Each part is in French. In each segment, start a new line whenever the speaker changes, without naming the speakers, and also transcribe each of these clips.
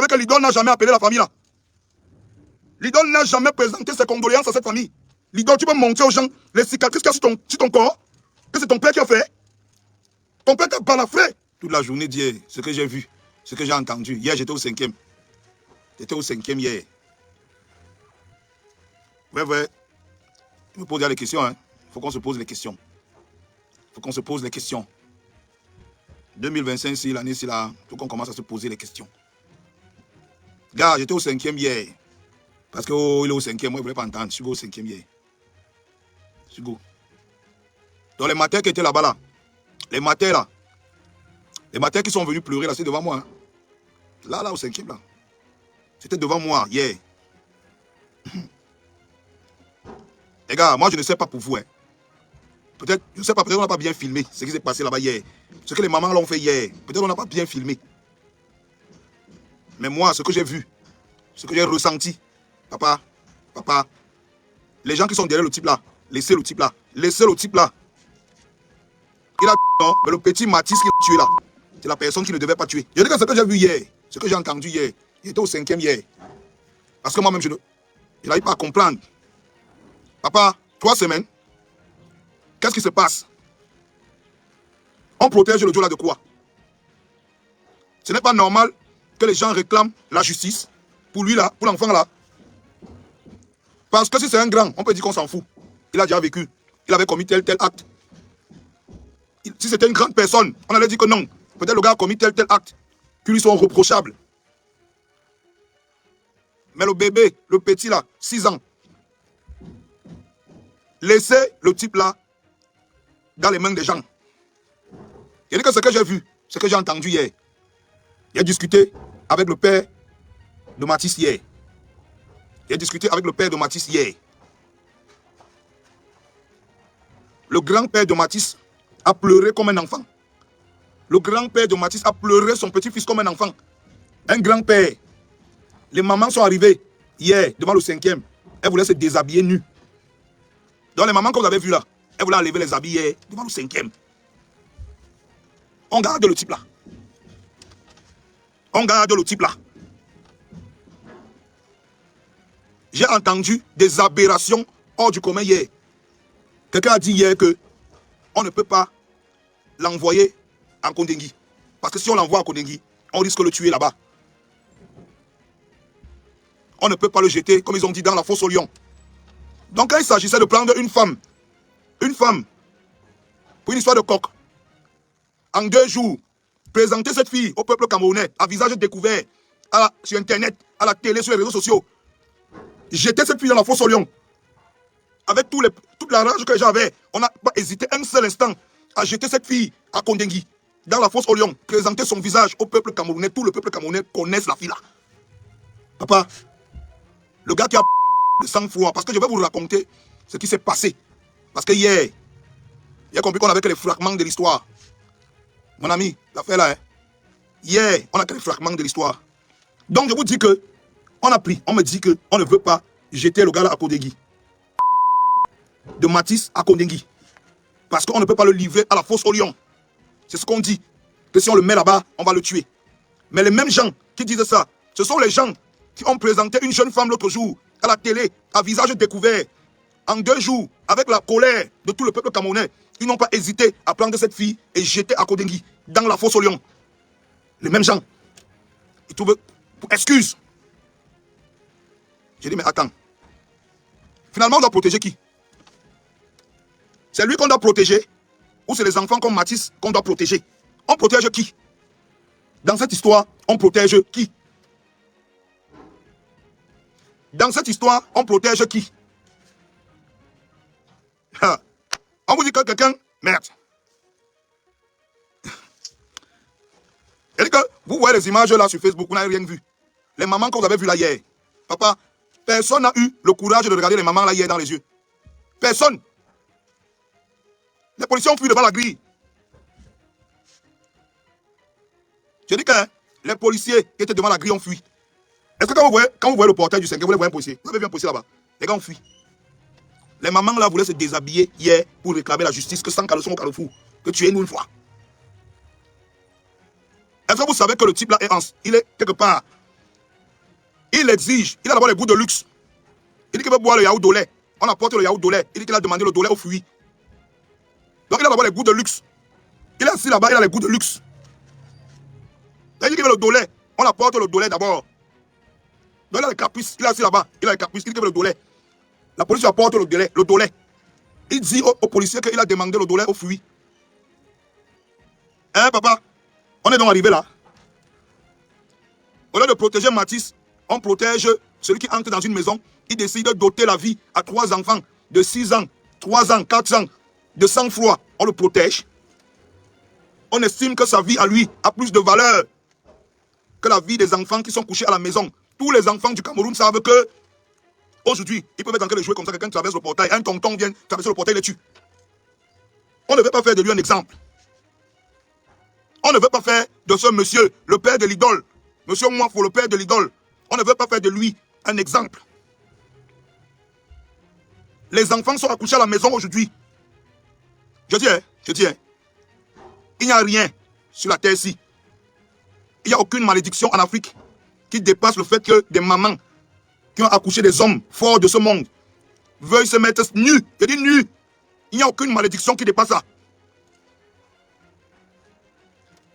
savez que l'idole n'a jamais appelé la famille là. L'idole n'a jamais présenté ses condoléances à cette famille. L'idole, tu peux montrer aux gens les cicatrices qu'il y a sur ton corps, que c'est ton père qui a fait. Ton père t'a balafré. Toute la journée d'hier, ce que j'ai vu, ce que j'ai entendu. Hier, j'étais au 5e. J'étais au 5e hier. Ouais. Je me pose des questions. Il faut qu'on se pose les questions. Il faut qu'on se pose les questions. 2025, si l'année, c'est là, il faut qu'on commence à se poser les questions. Gars, j'étais au 5e hier. Parce qu'il est au 5e, moi, il ne voulait pas entendre. Je suis au 5e hier. Je suis go. Donc, les matins qui étaient là-bas, là, les matins, là, les matins qui sont venus pleurer, là, c'est devant moi. Là, au 5e, là. C'était devant moi, hier. Les gars, moi, je ne sais pas pour vous. Peut-être, je ne sais pas, peut-être on n'a pas bien filmé ce qui s'est passé là-bas hier. Ce que les mamans l'ont fait hier. Peut-être on n'a pas bien filmé. Mais moi, ce que j'ai vu, ce que j'ai ressenti, papa, les gens qui sont derrière le type là, laissez le type là. Laissez le type là. Il a non, mais le petit Mathis qui l'a tué là, c'est la personne qui ne devait pas tuer. Je dis que ce que j'ai vu hier, ce que j'ai entendu hier, j'étais au 5e hier. Parce que moi-même, je n'arrive pas à comprendre. Papa, 3 semaines, qu'est-ce qui se passe? On protège le Dieu là de quoi? Ce n'est pas normal que les gens réclament la justice pour lui là, pour l'enfant là. Parce que si c'est un grand, on peut dire qu'on s'en fout. Il a déjà vécu. Il avait commis tel acte. Si c'était une grande personne, on allait dire que non. Peut-être le gars a commis tel acte qui lui sont reprochables. Mais le bébé, le petit là, 6 ans, laissez le type là dans les mains des gens. Il dit que ce que j'ai vu, ce que j'ai entendu hier, j'ai discuté avec le père de Mathis hier. J'ai discuté avec le père de Mathis hier. Le grand-père de Mathis a pleuré comme un enfant. Le grand-père de Mathis a pleuré son petit-fils comme un enfant. Un grand-père. Les mamans sont arrivées hier devant le 5e. Elles voulaient se déshabiller nues. Donc les mamans que vous avez vues là, elles voulaient enlever les habits hier devant le 5e. On garde le type là. On garde le type là. J'ai entendu des aberrations hors du commun hier. Quelqu'un a dit hier que on ne peut pas l'envoyer à Kondengui. Parce que si on l'envoie à Kondengui, on risque de le tuer là-bas. On ne peut pas le jeter, comme ils ont dit, dans la fosse au lion. Donc quand il s'agissait de prendre une femme, pour une histoire de coq, en 2 jours, présenter cette fille au peuple camerounais, à visage découvert, sur Internet, à la télé, sur les réseaux sociaux, jeter cette fille dans la fosse au lion, avec toute la rage que j'avais, on n'a pas hésité un seul instant à jeter cette fille à Kondengui, dans la fosse au lion, présenter son visage au peuple camerounais. Tout le peuple camerounais connaisse la fille là. Papa, le gars qui a le sang-froid, parce que je vais vous raconter ce qui s'est passé. Parce que hier, il a compris qu'on avait que les fragments de l'histoire. Mon ami, l'affaire là, hier, on a que les fragments de l'histoire. Donc je vous dis que, on me dit qu'on ne veut pas jeter le gars là à Kondengui. De Mathis à Kondengui. Parce qu'on ne peut pas le livrer à la fosse au lion. C'est ce qu'on dit. Que si on le met là-bas, on va le tuer. Mais les mêmes gens qui disent ça, ce sont les gens qui ont présenté une jeune femme l'autre jour à la télé, à visage découvert. En 2 jours, avec la colère de tout le peuple camerounais, ils n'ont pas hésité à prendre cette fille et jeter à Kondengui, dans la fosse au lion. Les mêmes gens. Ils trouvent excuse. J'ai dit, mais attends. Finalement, on doit protéger qui? C'est lui qu'on doit protéger ou c'est les enfants comme Mathis qu'on doit protéger? On protège qui? Dans cette histoire, on protège qui? Dans cette histoire, on protège qui? On vous dit que quelqu'un... Merde. C'est-à-dire que vous voyez les images là sur Facebook, vous n'avez rien vu. Les mamans que vous avez vues là hier. Papa, personne n'a eu le courage de regarder les mamans là hier dans les yeux. Personne. Les policiers ont fui devant la grille. Je dis que les policiers qui étaient devant la grille ont fui. Est-ce que quand vous voyez le portail du 5e, vous voyez un policier? Vous avez vu un policier là-bas? Les gars ont fui. Les mamans là voulaient se déshabiller hier pour réclamer la justice, que sans caleçon au Carrefour, que tuez-nous une fois. Est-ce que vous savez que le type là il est quelque part Il exige. Il a d'abord les goûts de luxe. Il dit qu'il veut boire le yaourt au lait. On apporte le yaourt au lait. Il dit qu'il a demandé le lait au fruit. Donc il a d'abord les goûts de luxe. Il est assis là-bas, il a les goûts de luxe. Il dit qu'il veut le lait. On apporte le lait d'abord. Donc il a les caprices. Il est assis là-bas, il a les caprices. Il dit qu'il veut le lait. La police lui apporte le lait. Il dit au policier qu'il a demandé le lait au fruit. Hein, papa? On est donc arrivé là. Au lieu de protéger Matisse, on protège celui qui entre dans une maison. Il décide de doter la vie à 3 enfants de 6 ans, 3 ans, 4 ans, de sang-froid. On le protège. On estime que sa vie à lui a plus de valeur que la vie des enfants qui sont couchés à la maison. Tous les enfants du Cameroun savent que aujourd'hui, ils peuvent être en train de jouer comme ça. Quelqu'un traverse le portail, un tonton vient traverser le portail et les tue. On ne veut pas faire de lui un exemple. On ne veut pas faire de ce monsieur le père de l'idole. Monsieur Mouafo, le père de l'idole. On ne veut pas faire de lui un exemple. Les enfants sont accouchés à la maison aujourd'hui. Je dis, il n'y a rien sur la terre-ci. Il n'y a aucune malédiction en Afrique qui dépasse le fait que des mamans qui ont accouché des hommes forts de ce monde veuillent se mettre nus. Je dis nus. Il n'y a aucune malédiction qui dépasse ça.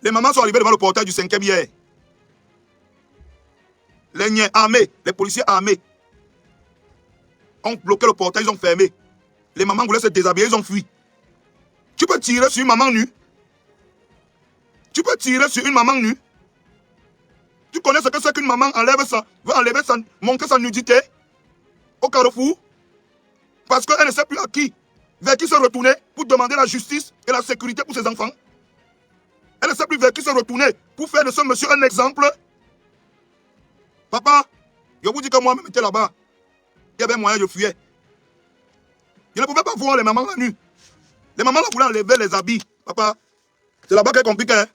Les mamans sont arrivées devant le portail du 5e hier. Les niais armés, les policiers armés ont bloqué le portail, ils ont fermé. Les mamans voulaient se déshabiller, ils ont fui. Tu peux tirer sur une maman nue? Tu peux tirer sur une maman nue? Tu connais ce que c'est qu'une maman veut enlever montrer sa nudité au carrefour? Parce qu'elle ne sait plus à qui, vers qui se retourner pour demander la justice et la sécurité pour ses enfants. Elle ne sait plus vers qui se retourner pour faire de ce monsieur un exemple. Papa, je vous dis que moi, je me mettais là-bas. Il y avait moyen, je fuyais. Je ne pouvais pas voir les mamans la nuit. Les mamans là voulaient enlever les habits. Papa, c'est là-bas qu'elle complique. Hein?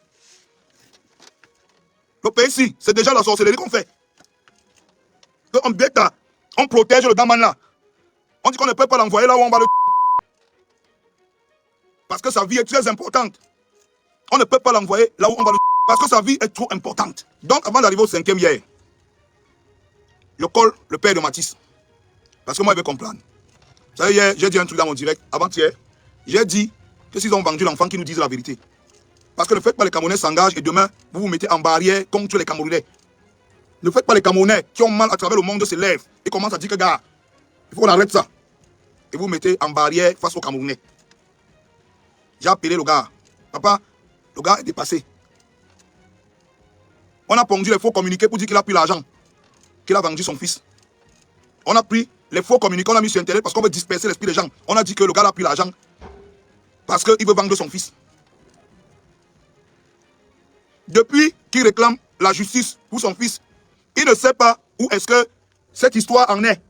Le pays ici, c'est déjà la sorcellerie qu'on fait. On protège le gamin là. On dit qu'on ne peut pas l'envoyer là où on va le... Parce que sa vie est très importante. On ne peut pas l'envoyer là où on va le... Parce que sa vie est trop importante. Donc avant d'arriver au 5e hier, je colle le père de Matisse. Parce que moi, je vais comprendre. Vous savez, hier, j'ai dit un truc dans mon direct, avant-hier. J'ai dit que s'ils ont vendu l'enfant, qu'ils nous disent la vérité. Parce que ne faites pas les Camerounais s'engagent et demain, vous vous mettez en barrière contre les Camerounais. Ne faites pas les Camerounais qui ont mal à travers le monde se lèvent et commencent à dire que, gars, il faut qu'on arrête ça. Et vous vous mettez en barrière face aux Camerounais. J'ai appelé le gars. Papa, le gars est dépassé. On a pondu les faux communiqués pour dire qu'il a pris l'argent, qu'il a vendu son fils. On a pris les faux communiqués, on a mis sur Internet parce qu'on veut disperser l'esprit des gens. On a dit que le gars a pris l'argent parce qu'il veut vendre son fils. Depuis qu'il réclame la justice pour son fils, il ne sait pas où est-ce que cette histoire en est.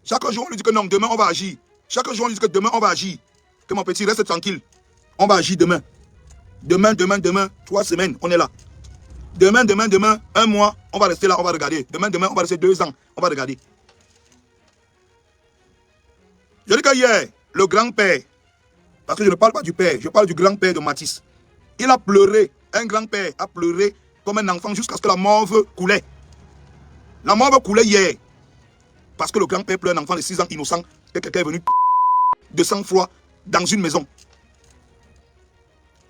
Chaque jour, on lui dit que non, demain, on va agir. Chaque jour, on lui dit que demain, on va agir. Que mon petit, reste tranquille. On va agir demain. Demain, 3 semaines, on est là. Demain, 1 mois, on va rester là, on va regarder. Demain, on va rester 2 ans, on va regarder. Je dis que hier, le grand-père, parce que je ne parle pas du père, je parle du grand-père de Matisse. Il a pleuré, un grand-père a pleuré comme un enfant jusqu'à ce que la morve coulait. La morve coulait hier. Parce que le grand-père pleure un enfant de 6 ans innocent que quelqu'un est venu de sang-froid dans une maison.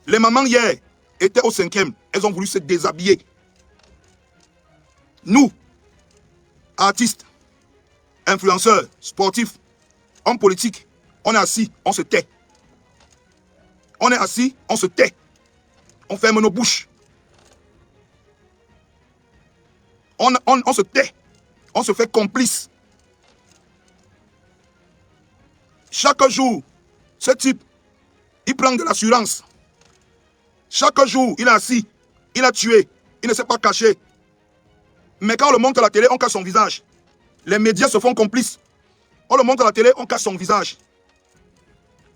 Les mamans hier étaient au 5e, elles ont voulu se déshabiller. Nous, artistes, influenceurs, sportifs, hommes politiques, on est assis, on se tait. On est assis, on se tait. On ferme nos bouches. On se tait. On se fait complice. Chaque jour, ce type, il prend de l'assurance. Chaque jour, il est assis, il a tué, il ne s'est pas caché. Mais quand on le montre à la télé, on cache son visage. Les médias se font complices. On le montre à la télé, on cache son visage.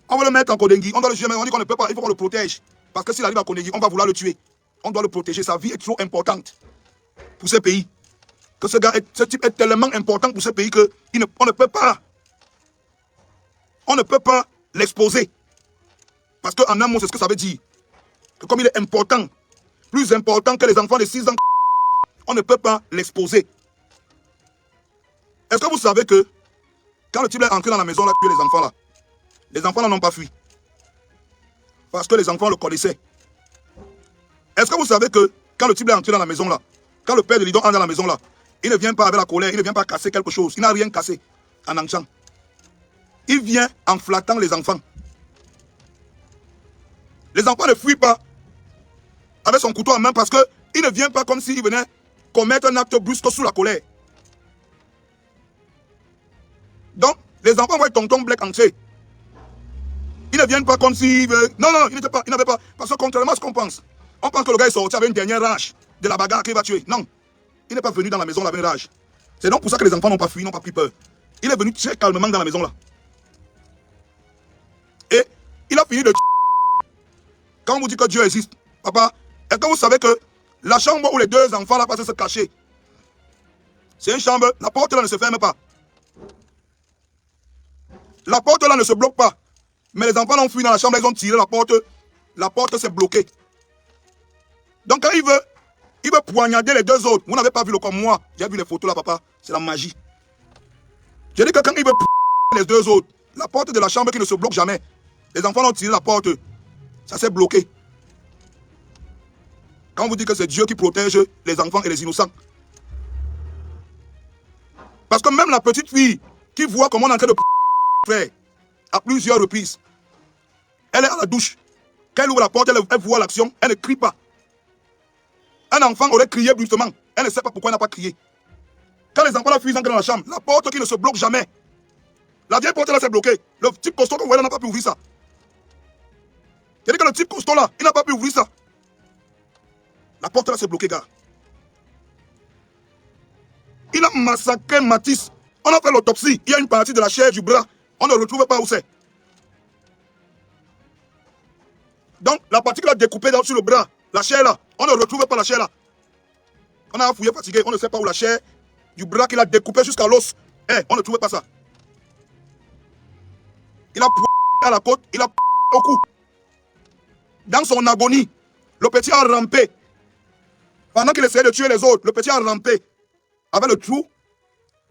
On va le mettre en Kodengui, on doit le tuer, mais on dit qu'on ne peut pas, il faut qu'on le protège. Parce que s'il arrive à Kodengui, on va vouloir le tuer. On doit le protéger, sa vie est trop importante pour ce pays. Que ce type est tellement important pour ce pays qu'on ne peut pas. On ne peut pas l'exposer. Parce qu'en un mot, c'est ce que ça veut dire. Que comme il est important, plus important que les enfants de 6 ans, on ne peut pas l'exposer. Est-ce que vous savez que quand le type est entré dans la maison, là, tué les enfants là n'ont pas fui. Parce que les enfants le connaissaient. Est-ce que vous savez que quand le type est entré dans la maison là, quand le père de Lidon entre dans la maison là, il ne vient pas avec la colère, il ne vient pas casser quelque chose, il n'a rien cassé en entrant. Il vient en flattant les enfants. Les enfants ne fuient pas avec son couteau en main parce qu'il ne vient pas comme s'il venait commettre un acte brusque sous la colère. Donc, les enfants voient tonton Black entrer. Ils ne viennent pas comme s'il veut. Non, non, il n'avait pas. Parce que contrairement à ce qu'on pense, on pense que le gars est sorti avec une dernière rage de la bagarre qu'il va tuer. Non, il n'est pas venu dans la maison avec une rage. C'est donc pour ça que les enfants n'ont pas fui, n'ont pas pris peur. Il est venu très calmement dans la maison là. Et il a fini de... Quand on vous dit que Dieu existe, papa, est-ce que vous savez que la chambre où les deux enfants là passent se cacher, c'est une chambre, la porte là ne se ferme pas. La porte là ne se bloque pas. Mais les enfants ont fui dans la chambre, ils ont tiré la porte s'est bloquée. Donc quand il veut poignarder les deux autres. Vous n'avez pas vu le comme moi, j'ai vu les photos là, papa, c'est la magie. J'ai dit que quand il veut les deux autres, la porte de la chambre qui ne se bloque jamais, les enfants ont tiré la porte, ça s'est bloqué. Quand on vous dit que c'est Dieu qui protège les enfants et les innocents. Parce que même la petite fille qui voit comment on est en train de faire à plusieurs reprises, elle est à la douche. Quand elle ouvre la porte, elle voit l'action, elle ne crie pas. Un enfant aurait crié brusquement, elle ne sait pas pourquoi elle n'a pas crié. Quand les enfants la fuient dans la chambre, la porte qui ne se bloque jamais, la vieille porte là s'est bloquée. Le type costaud qu'on voit n'a pas pu ouvrir ça. C'est-à-dire que le type costaud là, il n'a pas pu ouvrir ça. La porte là s'est bloquée, gars. Il a massacré Matisse. On a fait l'autopsie. Il y a une partie de la chair du bras. On ne retrouve pas où c'est. Donc, la partie qu'il a découpée sur le bras, la chair là, on ne retrouve pas la chair là. On a fouillé fatigué, on ne sait pas où la chair du bras qu'il a découpé jusqu'à l'os. On ne trouve pas ça. Il a à la côte, il a au cou. Dans son agonie, le petit a rampé. Pendant qu'il essayait de tuer les autres, le petit a rampé. Avec le trou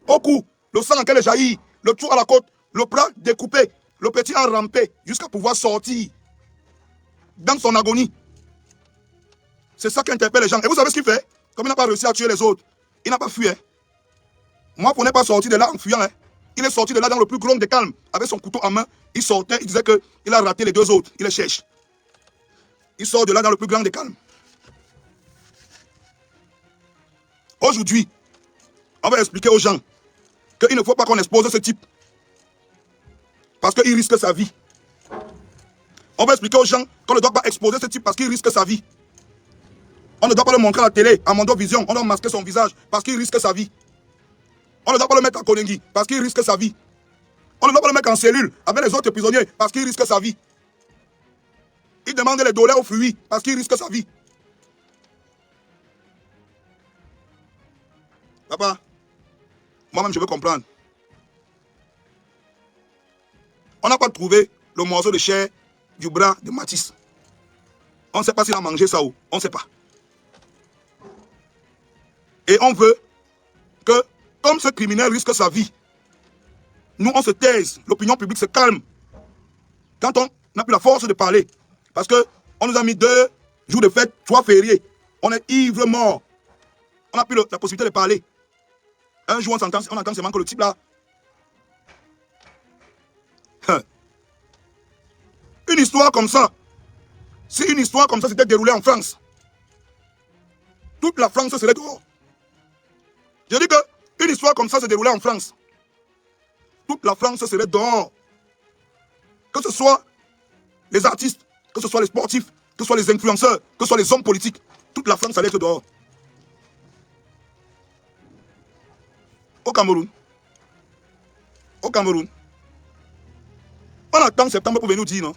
au cou, le sang en lequel jaillit, le trou à la côte, le bras découpé. Le petit a rampé jusqu'à pouvoir sortir dans son agonie. C'est ça qui interpelle les gens. Et vous savez ce qu'il fait? Comme il n'a pas réussi à tuer les autres, il n'a pas fui. Moi, pour n'est pas sorti de là en fuyant. Il est sorti de là dans le plus grand des calmes, avec son couteau en main. Il sortait, il disait qu'il a raté les deux autres. Il les cherche. Il sort de là dans le plus grand des calmes. Aujourd'hui, on va expliquer aux gens qu'il ne faut pas qu'on expose ce type. Parce qu'il risque sa vie. On va expliquer aux gens qu'on ne doit pas exposer ce type parce qu'il risque sa vie. On ne doit pas le montrer à la télé, à Mondovision. On doit masquer son visage parce qu'il risque sa vie. On ne doit pas le mettre à Konengi parce qu'il risque sa vie. On ne doit pas le mettre en cellule avec les autres prisonniers parce qu'il risque sa vie. Il demande les dollars aux fruits parce qu'il risque sa vie. Papa, moi-même je veux comprendre. On n'a pas trouvé le morceau de chair du bras de Matisse. On ne sait pas s'il a mangé ça ou on ne sait pas. Et on veut que, comme ce criminel risque sa vie, nous on se taise, l'opinion publique se calme. Quand on n'a plus la force de parler, parce qu'on nous a mis 2 jours de fête, 3 fériés, on est ivre mort. On n'a plus la possibilité de parler. Un jour on entend seulement que le type là, une histoire comme ça, si une histoire comme ça s'était déroulée en France, toute la France serait dehors. Je dis qu'une histoire comme ça se déroulait en France, toute la France serait dehors. Que ce soit les artistes, que ce soit les sportifs, que ce soit les influenceurs, que ce soit les hommes politiques, toute la France allait être dehors. Au Cameroun, on attend septembre pour venir nous dire, non?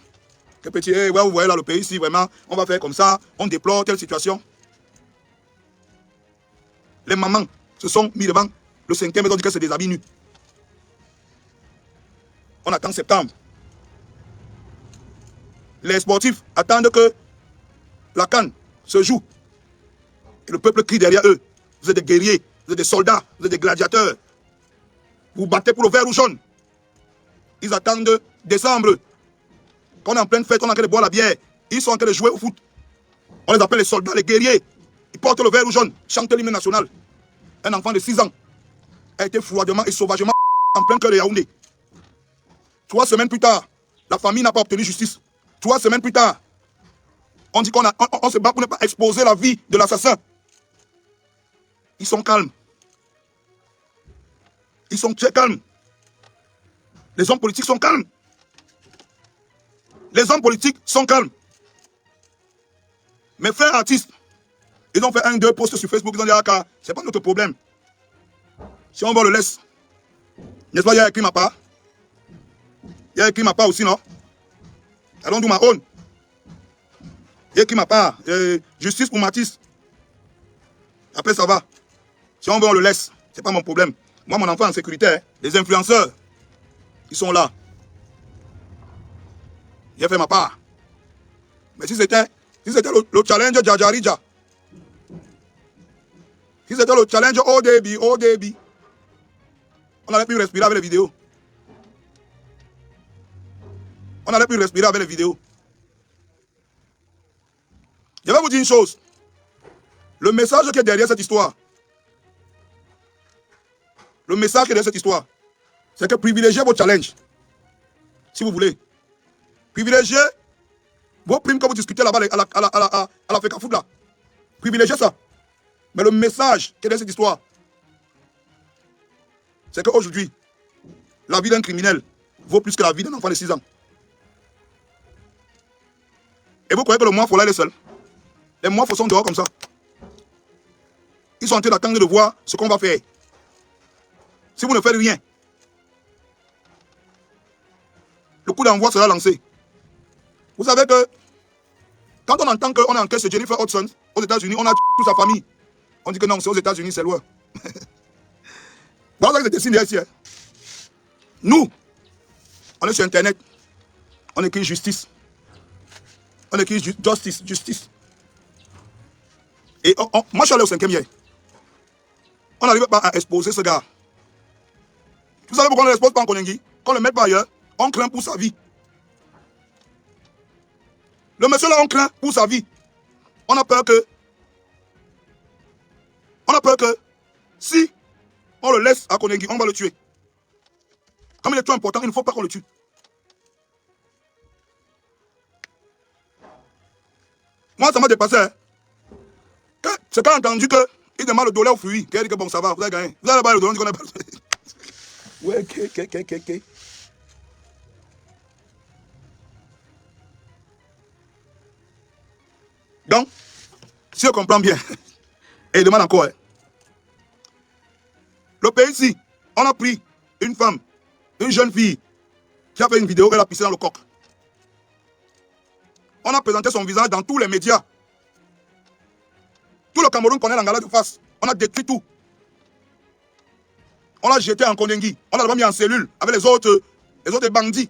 Que petit, ouais, vous voyez là le pays ici, vraiment, on va faire comme ça, on déplore telle situation. Les mamans se sont mis devant le 5e, ils ont dit que c'est des habits nus. On attend septembre. Les sportifs attendent que la CAN se joue. Et le peuple crie derrière eux. Vous êtes des guerriers, vous êtes des soldats, vous êtes des gladiateurs. Vous battez pour le vert ou jaune. Ils attendent décembre. Quand on est en pleine fête, on est en train de boire la bière. Ils sont en train de jouer au foot. On les appelle les soldats, les guerriers. Ils portent le vert ou jaune, chantent l'hymne national. Un enfant de 6 ans a été froidement et sauvagement en plein cœur de Yaoundé. 3 semaines plus tard, la famille n'a pas obtenu justice. 3 semaines plus tard, on dit qu'on se bat pour ne pas exposer la vie de l'assassin. Ils sont calmes. Ils sont très calmes. Les hommes politiques sont calmes. Les hommes politiques sont calmes. Mes frères artistes, ils ont fait 1-2 posts sur Facebook, ils ont dit ah, c'est pas notre problème. Si on va le laisse. N'est-ce pas, il y a écrit ma part. Il y a écrit ma part aussi, non? I don't do my own. Il y a écrit ma part. Justice pour Matisse. Après, ça va. Si on veut, on le laisse. C'est pas mon problème. Moi, mon enfant en sécurité, hein. Les influenceurs, ils sont là. J'ai fait ma part. Mais si c'était le challenge Djajarija, si c'était le challenge au débit, on n'allait plus respirer avec les vidéos. On n'allait plus respirer avec les vidéos. Je vais vous dire une chose. Le message qui est derrière cette histoire, c'est que privilégiez vos challenges. Si vous voulez. Privilégiez vos primes que vous discutez là-bas à la FECAFOOT là. Privilégiez ça. Mais le message qui est derrière cette histoire, c'est qu'aujourd'hui, la vie d'un criminel vaut plus que la vie d'un enfant de 6 ans. Et vous croyez que le Moifo là, il est seul? Les Moifos sont dehors comme ça. Ils sont en train d'attendre de voir ce qu'on va faire. Si vous ne faites rien, le coup d'envoi sera lancé. Vous savez que quand on entend qu'on enquête sur Jennifer Hudson aux États-Unis, on a toute sa famille. On dit que non, c'est aux États-Unis, c'est loin. Voilà ce que c'est dessiné ici. Hein. Nous, on est sur Internet. On écrit justice. On écrit justice. Et moi, je suis allé au 5e hier. On n'arrive pas à exposer ce gars. Vous savez pourquoi on ne l'expose pas en Konengi? Qu'on ne le met pas ailleurs, on craint pour sa vie. Le monsieur là, on craint pour sa vie. On a peur que si on le laisse à Konengi, on va le tuer. Comme il est trop important, il ne faut pas qu'on le tue. Moi, ça m'a dépassé. Hein. C'est quand j'ai entendu qu'il demande le dollar au fruit. Qu'il a dit que bon, ça va, vous avez gagné. Vous allez pas le dollar, on dit qu'on a pas. Ouais, ok. Donc, si on comprend bien, et il demande encore, hein. Le pays ici, on a pris une femme, une jeune fille, qui a fait une vidéo, elle a pissé dans le coq. On a présenté son visage dans tous les médias. Tout le Cameroun connaît l'Angala de face. On a détruit tout. On l'a jeté en Konengi. On l'a mis en cellule avec les autres bandits.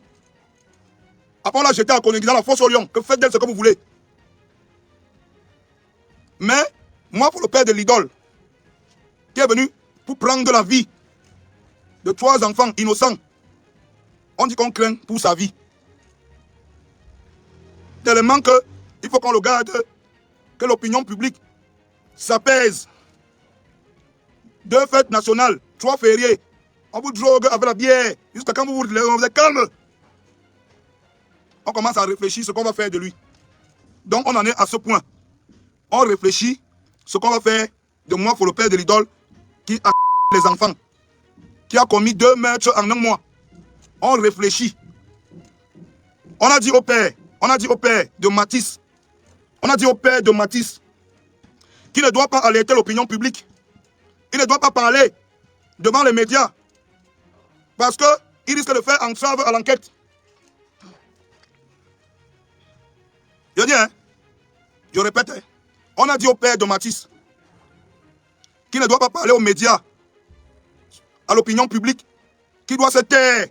Après, on l'a jeté en Konengi dans la fosse au lion. Que faites d'elle ce que vous voulez. Mais, moi, pour le père de l'idole, qui est venu pour prendre la vie de 3 enfants innocents, on dit qu'on craint pour sa vie. Tellement qu'il faut qu'on le garde, que l'opinion publique s'apaise. 2 fêtes nationales, 3 fériés. On vous drogue avec la bière. Jusqu'à quand vous êtes calme. On commence à réfléchir ce qu'on va faire de lui. Donc on en est à ce point. On réfléchit ce qu'on va faire de moi pour le père de l'idole qui a les enfants. Qui a commis 2 meurtres en 1 mois. On réfléchit. On a dit au père de Matisse. On a dit au père de Matisse qu'il ne doit pas alerter l'opinion publique. Il ne doit pas parler devant les médias. Parce qu'il risque de faire entrave à l'enquête. Je dis, hein, je répète, hein, on a dit au père de Matisse qu'il ne doit pas parler aux médias, à l'opinion publique, qu'il doit se taire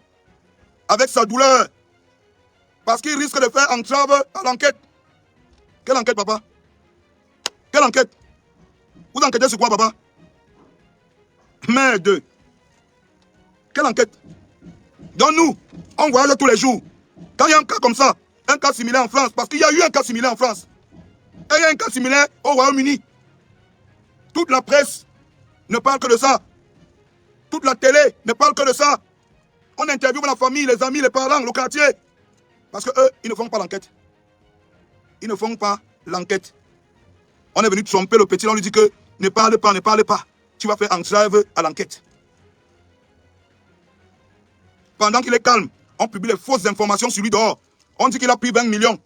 avec sa douleur. Parce qu'il risque de faire entrave à l'enquête. Quelle enquête, papa? Quelle enquête? Vous enquêtez sur quoi, papa? Merde. Quelle enquête? Donc nous, on voyage tous les jours. Quand il y a un cas comme ça, un cas similaire en France, parce qu'il y a eu un cas similaire en France, et il y a un cas similaire au Royaume-Uni, toute la presse ne parle que de ça. Toute la télé ne parle que de ça. On interviewe la famille, les amis, les parents, le quartier. Parce qu'eux, ils ne font pas l'enquête. Ils ne font pas l'enquête. On est venu tromper le petit, on lui dit que ne parle pas, ne parle pas. Tu vas faire entrave à l'enquête. Pendant qu'il est calme, on publie les fausses informations sur lui dehors. On dit qu'il a pris 20 millions.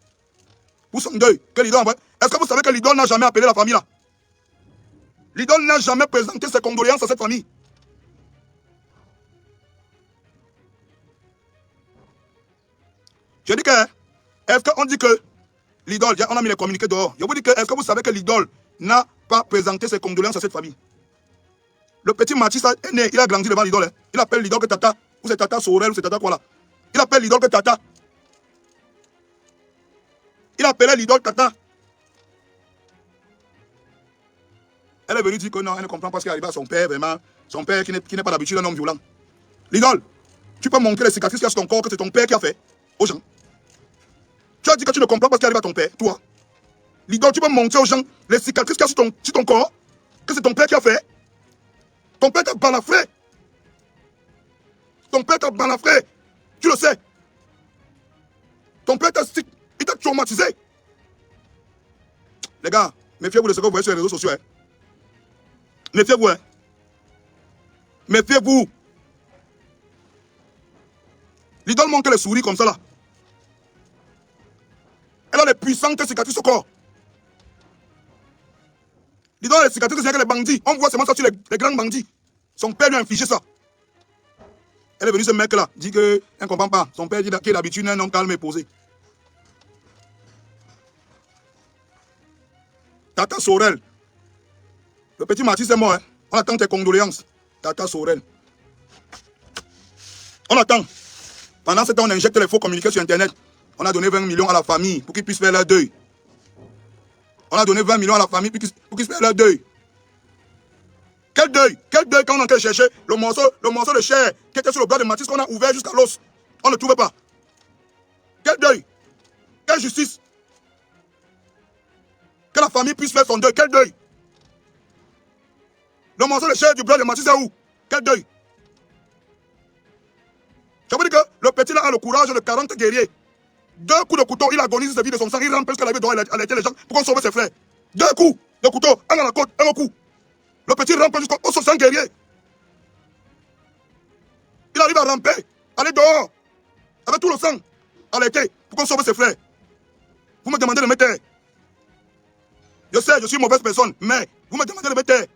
Pour son deuil, que l'idole envoie. Est-ce que vous savez que l'idole n'a jamais appelé la famille là? L'idole n'a jamais présenté ses condoléances à cette famille. Je dis que, est-ce qu'on dit que l'idole, on a mis les communiqués dehors. Je vous dis que, est-ce que vous savez que l'idole n'a pas présenté ses condoléances à cette famille? Le petit Mathis est né, il a grandi devant l'idole. Hein. Il appelle l'idole que Tata, ou c'est Tata Sorel, ou c'est Tata quoi là. Il appelle l'idole que Tata. Il appelait l'idole Tata. Elle est venue dire que non, elle ne comprend pas ce qui est arrivé à son père, vraiment. Son père qui n'est pas d'habitude un homme violent. L'idole, tu peux montrer les cicatrices qu'il y a sur ton corps, que c'est ton père qui a fait aux gens. Tu as dit que tu ne comprends pas ce qui arrive à ton père, toi. L'idole, tu peux montrer aux gens les cicatrices qu'il y a sur ton corps, que c'est ton père qui a fait. Ton père t'a balafré. Ton père t'a balafré. Tu le sais. Ton père t'a traumatisé. Les gars, méfiez-vous de ce que vous voyez sur les réseaux sociaux. Hein. Méfiez-vous. Hein. Méfiez-vous. L'idole montre les souris comme ça là. Elle a les puissantes cicatrices au corps. L'idole a les cicatrices, c'est que les bandits. On voit seulement ça sur les grands bandits. Son père lui a infligé ça. Elle est venue, ce mec-là, dit qu'elle ne comprend pas. Son père dit qu'il est d'habitude un homme calme et posé. Tata Sorel. Le petit Mathis est mort. Hein. On attend tes condoléances. Tata Sorel. On attend. Pendant ce temps, on injecte les faux communiqués sur Internet. On a donné 20 millions à la famille pour qu'ils puissent faire leur deuil. On a donné 20 millions à la famille pour qu'ils puissent faire leur deuil. Quel deuil? Quel deuil quand on a été chercher le morceau de chair qui était sur le bras de Mathis qu'on a ouvert jusqu'à l'os. On ne trouvait pas. Quel deuil? Quelle justice? Que la famille puisse faire son deuil. Quel deuil? Le morceau de chair du bras de Mathis est où? Quel deuil? Je vous dis que le petit là a le courage de 40 guerriers. 2 coups de couteau, il agonise sa vie de son sang, il rentre jusqu'à la vie dehors, il a été les gens pour qu'on sauve ses frères. 2 coups de couteau, un à la côte, un au cou. Le petit rampe jusqu'au 60 guerriers. Il arrive à ramper, aller dehors, avec tout le sang, allaiter, pour qu'on sauve ses frères. Vous me demandez de me taire. Je sais, je suis une mauvaise personne, mais vous me demandez de me taire.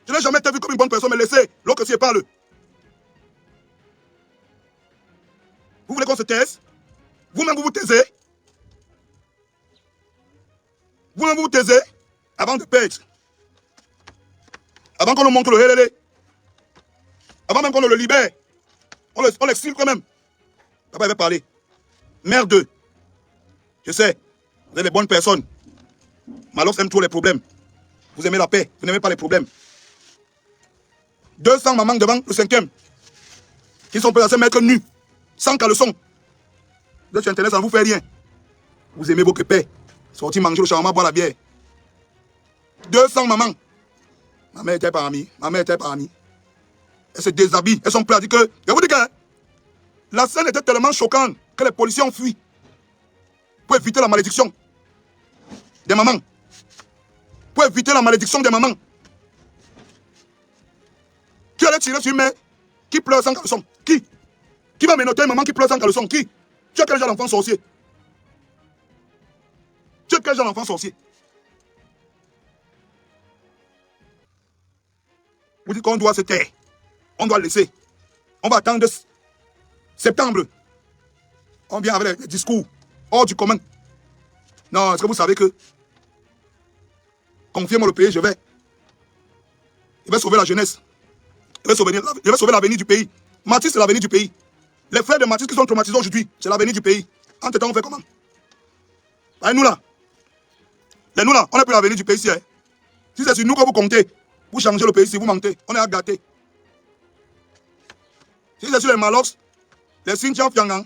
Je n'ai jamais été vu comme une bonne personne, mais laissez l'autre s'y parle. Vous voulez qu'on se taise? Vous-même, vous vous taisez. Vous-même, vous vous taisez avant de perdre. Avant qu'on nous montre le hélélé. Avant même qu'on le libère. On l'exile quand même. Papa avait parlé. Merde. Je sais, vous êtes des bonnes personnes. Malos aime trop les problèmes. Vous aimez la paix, vous n'aimez pas les problèmes. 200 mamans devant le 5e. Qui sont prêts à se mettre nus. Sans caleçon. Vous êtes sur Internet, ça ne vous fait rien. Vous aimez votre paix. Sortir manger le shawarma, boire la bière. 200 mamans. Ma mère était parmi. Ma mère était parmi. Elles se déshabillent. Elles sont prêtes à dire que... Je vous dis que la scène était tellement choquante que les policiers ont fui. Pour éviter la malédiction des mamans. Pour éviter la malédiction des mamans. Qui allait tirer sur une mère qui pleure sans caleçon? Qui? Qui va menotter une maman qui pleure sans caleçon? Qui? Tu es quel genre d'enfant sorcier? Tu es quel genre d'enfant sorcier? Vous dites qu'on doit se taire. On doit laisser. On va attendre septembre. On vient avec les discours hors du commun. Non, est-ce que vous savez que confiez-moi le pays, je vais. Je vais sauver la jeunesse. Je vais sauver l'avenir du pays. Mathis, c'est l'avenir du pays. Les frères de Mathis qui sont traumatisés aujourd'hui, c'est l'avenir du pays. Entre temps, on fait comment? Et nous là, on n'est plus l'avenir du pays ici. Hein. Si c'est sur nous que vous comptez, vous changez le pays ici, vous mentez. On est à gâter. Si c'est sur les Malox, les Cynthia Fiangang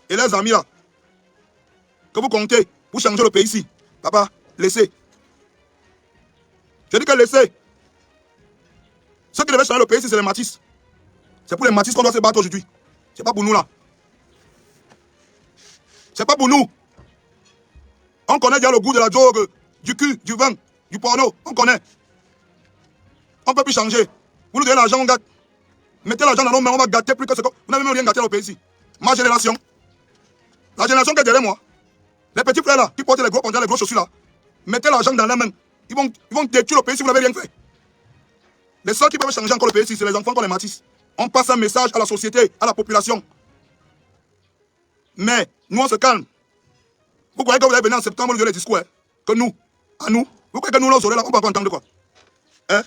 et leurs amis là, que vous comptez pour changer le pays ici, papa, laissez. Je dis que laissez. Ceux qui devaient changer le pays ici, c'est les Matisse. C'est pour les Matisse qu'on doit se battre aujourd'hui. C'est pas pour nous là. C'est pas pour nous. On connaît déjà le goût de la drogue, du cul, du vin, du porno. On connaît. On ne peut plus changer. Vous nous donnez l'argent, on gâte. Mettez l'argent dans nos mains, on va gâter plus que ce que... Vous n'avez même rien gâté dans le pays ici. Ma génération. La génération qui est derrière moi. Les petits frères là, qui portent les gros pantalons, les gros chaussures là. Mettez l'argent dans leurs mains. Ils vont détruire le pays si vous n'avez rien fait. Les seuls qui peuvent changer encore le pays ici, c'est les enfants comme les Matisse. On passe un message à la société, à la population. Mais nous, on se calme. Vous croyez que vous allez venir en septembre, vous avez les discours, hein? Que nous, à nous. Vous croyez que nous, nos oreilles là, on ne va pas entendre quoi? Hein?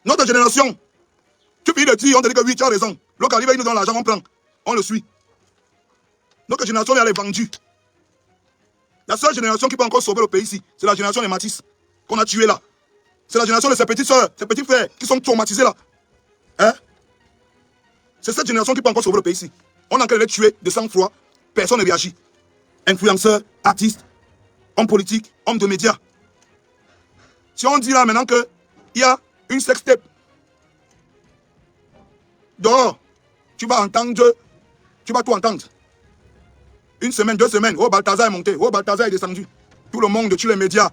Notre génération, tu finis de dire, on te dit que oui, tu as raison. L'autre arrive, il nous donne l'argent, on prend. On le suit. Notre génération, elle est vendue. La seule génération qui peut encore sauver le pays ici, c'est la génération des Matisse, qu'on a tué là. C'est la génération de ses petites soeurs, ses petits frères, qui sont traumatisés là. Hein? C'est cette génération qui peut encore sauver le pays ici. On a encore les tuer de sang-froid, personne ne réagit. Influenceurs, artistes, hommes politiques, hommes de médias. Si on dit là maintenant qu'il y a une sextape, dehors, tu vas entendre, tu vas tout entendre. Une semaine, 2 semaines, oh Balthazar est monté, oh Balthazar est descendu. Tout le monde, tous les médias,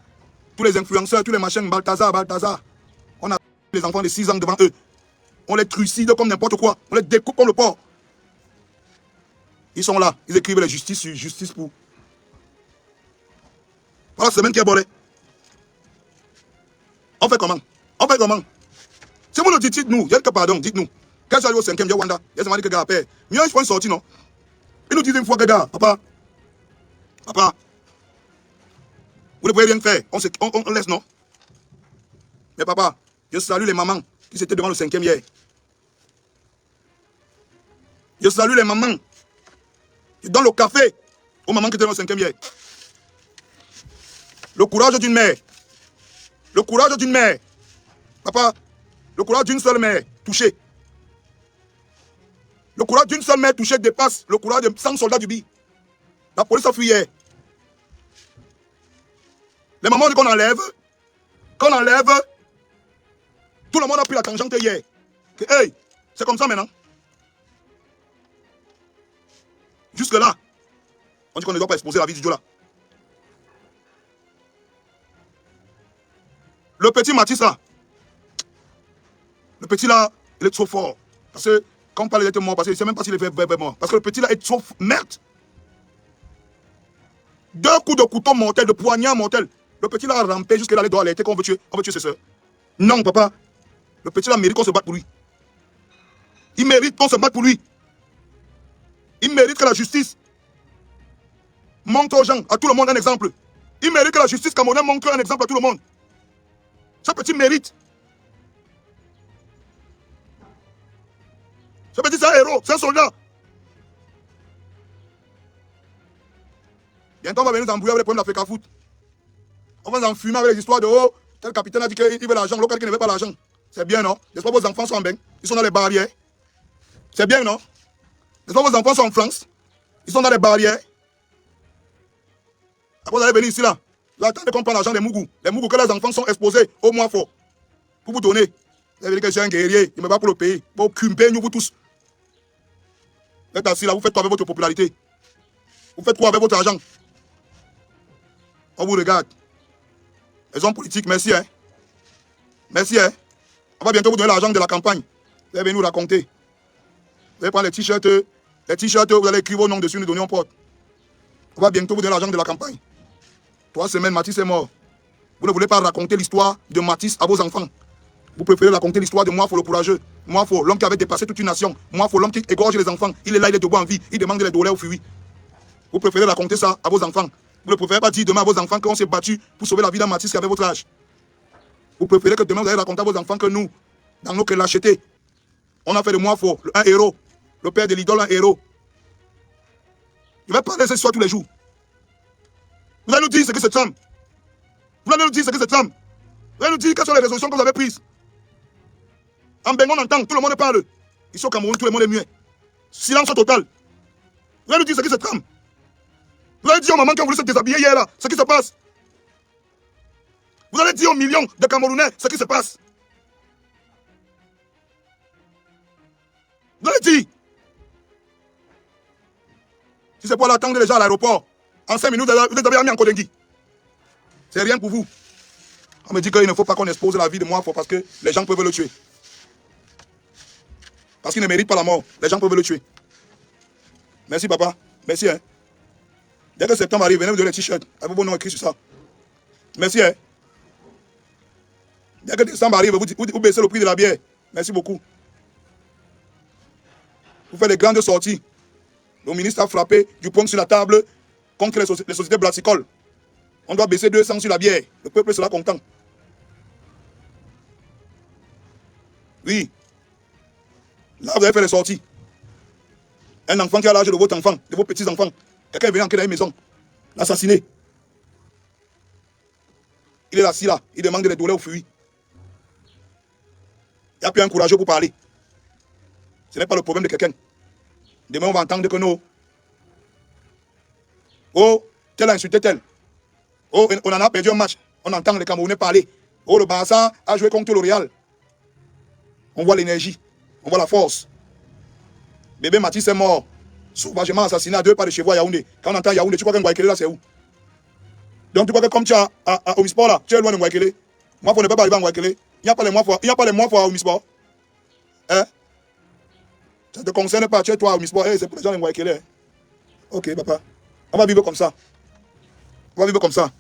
tous les influenceurs, tous les machins, Balthazar, Balthazar. On a les enfants de 6 ans devant eux. On les trucide comme n'importe quoi. On les découpe comme le porc. Ils sont là, ils écrivent la justice sur justice pour. Voilà la semaine qui est bolée. On fait comment? On fait comment? Si vous nous dites, dites-nous, que pardon, dites-nous. Quand j'arrive au 5e, j'ai Wanda, il y a dit que gars père. Mieux, il faut une sortie, non? Ils nous disent une fois que gars, papa, vous ne pouvez rien faire, on laisse, non? Mais papa, je salue les mamans qui étaient devant le 5e hier. Je salue les mamans. Je donne le café aux mamans qui étaient devant le 5e hier. Le courage d'une mère. Le courage d'une mère. Papa, le courage d'une seule mère touchée. Le courage d'une seule mère touchée dépasse le courage de 100 soldats du BI. La police a fui hier. Les mamans disent qu'on enlève. Qu'on enlève. Tout le monde a pris la tangente hier. Que, hey, c'est comme ça maintenant. Jusque là, on dit qu'on ne doit pas exposer la vie du Dieu là. Le petit Matisse là. Le petit là, il est trop fort. Parce que quand on parle d'être mort, parce qu'il ne sait même pas s'il est mort. Parce que le petit là est trop merde. 2 coups de couteau mortel, de poignard mortel. Le petit là a rampé jusqu'à là, il doit alerter qu'on veut tuer ses soeurs. Non, papa. Le petit là mérite qu'on se batte pour lui. Il mérite qu'on se batte pour lui. Il mérite que la justice montre aux gens, à tout le monde un exemple. Il mérite que la justice camerounaise montre un exemple à tout le monde. Ce petit mérite. Ce petit, c'est un héros, c'est un soldat. Bientôt, on va venir nous embrouiller avec les problèmes d'Africa Foot. On va nous enfumer avec les histoires de oh, tel capitaine a dit qu'il veut l'argent, l'autre qui ne veut pas l'argent. C'est bien, non? N'est-ce pas vos enfants sont en bain? Ils sont dans les barrières. C'est bien, non? N'est-ce pas vos enfants sont en France? Ils sont dans les barrières. Après, vous allez venir ici, là. Là, attendez qu'on prend l'argent des Mougou. Les Mougou que les enfants sont exposés au moins fort. Pour vous donner. Vous allez dire que je suis un guerrier. Il me bat pour le pays. Pour cumper, nous, vous tous. Vous êtes assis là, vous faites quoi avec votre popularité? Vous faites quoi avec votre argent? On vous regarde. Les hommes politiques, merci, hein. Merci, hein. On va bientôt vous donner l'argent de la campagne. Vous allez venir nous raconter. Vous allez prendre les t-shirts, vous allez écrire vos noms dessus, nous donner en porte. On va bientôt vous donner l'argent de la campagne. 3 semaines, Matisse est mort. Vous ne voulez pas raconter l'histoire de Matisse à vos enfants. Vous préférez raconter l'histoire de Moafo le courageux. Moafo, l'homme qui avait dépassé toute une nation. Moafo, l'homme qui égorge les enfants. Il est là, il est debout en vie. Il demande les douleurs au fuir. Vous préférez raconter ça à vos enfants. Vous ne préférez pas dire demain à vos enfants qu'on s'est battu pour sauver la vie d'un Matisse qui avait votre âge. Vous préférez que demain vous allez raconter à vos enfants que nous, dans nos lâchetés, on a fait de Moafo un héros. Le père de l'idole, un héros. Je vais parler de cette histoire tous les jours. Vous allez nous dire ce que c'est cette femme. Vous allez nous dire ce que c'est cette femme. Vous allez nous dire quelles sont les résolutions que vous avez prises. En Bengo, on entend, tout le monde parle. Ici au Cameroun, tout le monde est muet. Silence total. Vous allez nous dire ce qui se trame. Vous allez dire aux mamans qui ont voulu se déshabiller hier, là, ce qui se passe. Vous allez dire aux millions de Camerounais ce qui se passe. Vous allez dire. Si c'est pour aller attendre les gens à l'aéroport, en 5 minutes, vous les avez mis en Kodengui. C'est rien pour vous. On me dit qu'il ne faut pas qu'on expose la vie de moi parce que les gens peuvent le tuer. Parce qu'il ne mérite pas la mort. Les gens peuvent le tuer. Merci papa. Merci. Hein. Dès que septembre arrive, venez me donner un t-shirt. Avec vos noms écrits sur ça. Merci. Hein. Dès que décembre arrive, vous baissez le prix de la bière. Merci beaucoup. Vous faites des grandes sorties. Le ministre a frappé du poing sur la table contre les sociétés brassicoles. On doit baisser 200 sur la bière. Le peuple sera content. Oui. Là, vous avez fait les sorties. Un enfant qui a l'âge de votre enfant, de vos petits-enfants. Quelqu'un est venu entrer dans une maison. L'assassiner. Il est assis là. Il demande des dollars au fruit. Il n'y a plus un courageux pour parler. Ce n'est pas le problème de quelqu'un. Demain, on va entendre que non. Oh, tel a insulté tel. Oh, on en a perdu un match. On entend les Camerounais parler. Oh, le Barça a joué contre le Real. On voit l'énergie. On voit la force. Bébé Matisse est mort. Sauvagement assassiné à 2 pas de chez vous à Yaoundé. Quand on entend Yaoundé, tu crois que Ngouaïkele là, c'est où? Donc tu crois que comme tu as à Omisport là, tu es loin de Ngouaïkele. Moi, il ne peut pas arriver à Ngouaïkele. Il n'y a pas les mois pour Omisport. Hein? Ça ne te concerne pas, tu es toi à Omisport. Hey, c'est pour les gens de Ngouaïkele. Ok, papa. On va vivre comme ça. On va vivre comme ça.